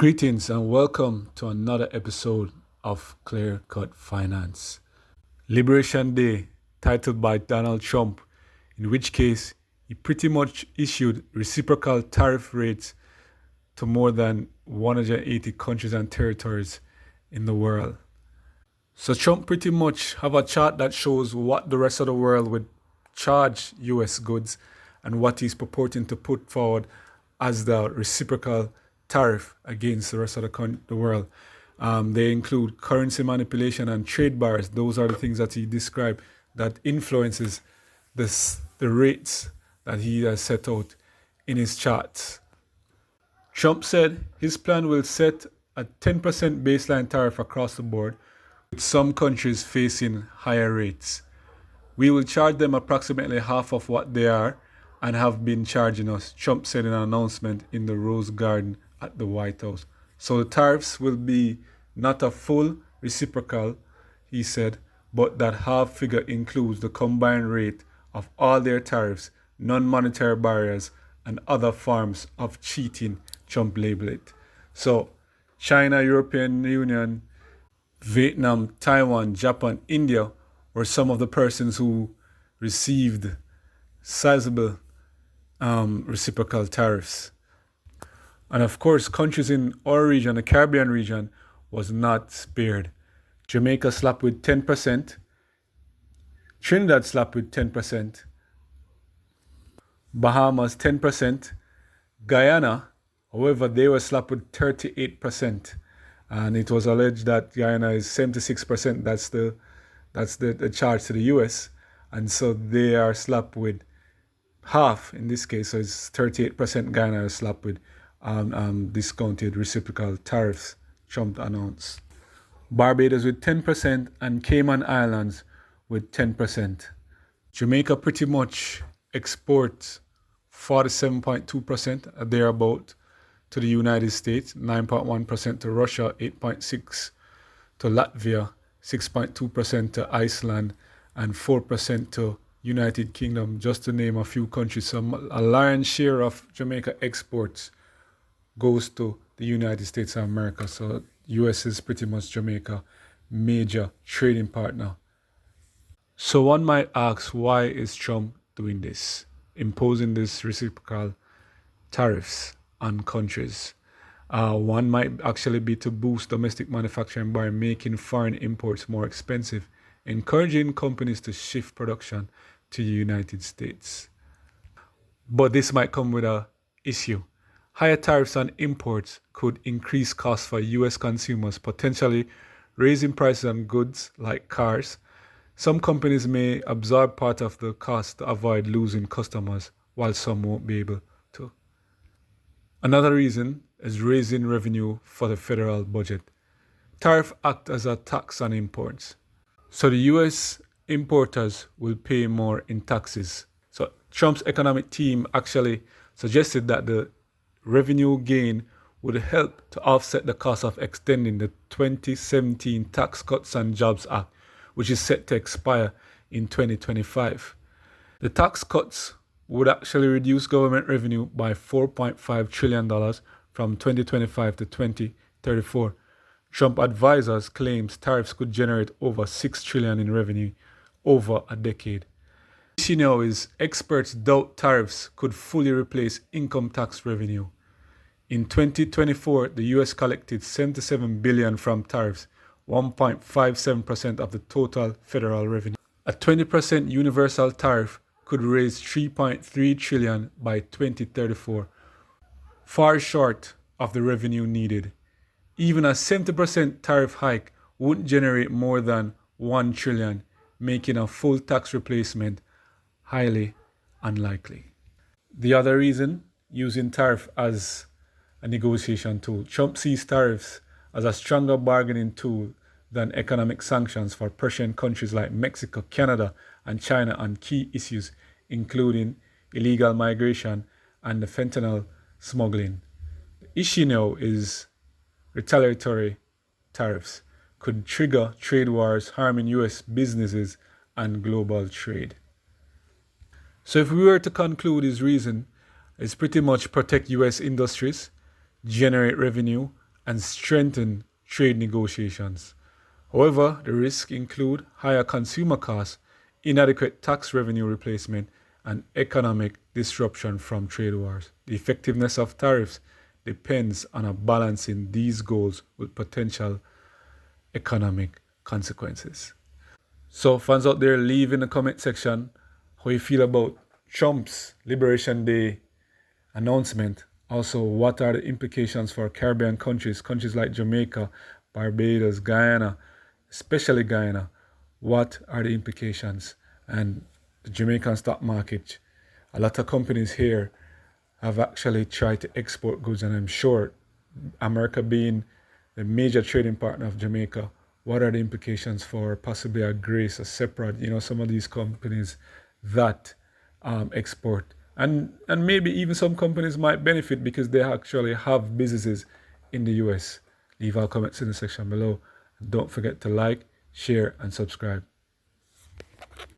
Greetings and welcome to another episode of Clear Cut Finance. Liberation Day, titled by Donald Trump, in which case he pretty much issued reciprocal tariff rates to more than 180 countries and territories in the world. So Trump pretty much have a chart that shows what the rest of the world would charge US goods and what he's purporting to put forward as the reciprocal tariff against the rest of the world. They include currency manipulation and trade barriers. Those are the things that he described that influences the rates that he has set out in his charts. Trump said his plan will set a 10% baseline tariff across the board, with some countries facing higher rates. We will charge them approximately half of what they are and have been charging us, Trump said in an announcement in the Rose Garden at the White House. So the tariffs will be not a full reciprocal, he said, but that half figure includes the combined rate of all their tariffs, non-monetary barriers, and other forms of cheating, Trump labeled it. So China, European Union, Vietnam, Taiwan, Japan, India were some of the persons who received sizable reciprocal tariffs. And of course, countries in our region, the Caribbean region, was not spared. Jamaica slapped with 10%, Trinidad slapped with 10%, Bahamas 10%, Guyana, however, they were slapped with 38%. And it was alleged that Guyana is 76%. That's the charge to the US. And so they are slapped with half in this case. So it's 38% Guyana is slapped with discounted reciprocal tariffs, Trump announced. Barbados with 10% and Cayman Islands with 10%. Jamaica pretty much exports 47.2% thereabout to the United States, 9.1% to Russia, 8.6% to Latvia, 6.2% to Iceland, and 4% to United Kingdom, just to name a few countries. So a lion's share of Jamaica exports goes to the United States of America. So US is pretty much Jamaica major trading partner. So one might ask, why is Trump doing this, imposing this reciprocal tariffs on countries? One might actually be to boost domestic manufacturing by making foreign imports more expensive, encouraging companies to shift production to the United States. But this might come with an issue. Higher tariffs on imports could increase costs for US consumers, potentially raising prices on goods like cars. Some companies may absorb part of the cost to avoid losing customers, while some won't be able to. Another reason is raising revenue for the federal budget. Tariffs act as a tax on imports. So the US importers will pay more in taxes. So Trump's economic team actually suggested that the revenue gain would help to offset the cost of extending the 2017 Tax Cuts and Jobs Act, which is set to expire in 2025. The tax cuts would actually reduce government revenue by $4.5 trillion from 2025 to 2034. Trump advisors claims tariffs could generate over $6 trillion in revenue over a decade. The issue now is experts doubt tariffs could fully replace income tax revenue. In 2024, the US collected $77 billion from tariffs, 1.57% of the total federal revenue. A 20% universal tariff could raise $3.3 trillion by 2034, far short of the revenue needed. Even a 70% tariff hike wouldn't generate more than $1 trillion, making a full tax replacement highly unlikely. The other reason, using tariff as a negotiation tool. Trump sees tariffs as a stronger bargaining tool than economic sanctions for pressuring countries like Mexico, Canada, and China on key issues, including illegal migration and the fentanyl smuggling. The issue now is retaliatory tariffs could trigger trade wars, harming US businesses and global trade. So if we were to conclude, his reason is pretty much protect US industries, generate revenue, and strengthen trade negotiations. However, the risks include higher consumer costs, inadequate tax revenue replacement, and economic disruption from trade wars. The effectiveness of tariffs depends on a balancing these goals with potential economic consequences. So, fans out there, leave in the comment section how you feel about Trump's Liberation Day announcement. Also, what are the implications for Caribbean countries like Jamaica, Barbados, Guyana, especially Guyana? What are the implications? And the Jamaican stock market, a lot of companies here have actually tried to export goods, and I'm sure America being the major trading partner of Jamaica, what are the implications for possibly a Grace, a separate, some of these companies that export, and maybe even some companies might benefit because they actually have businesses in the US. Leave our comments in the section below. And don't forget to like, share, and subscribe.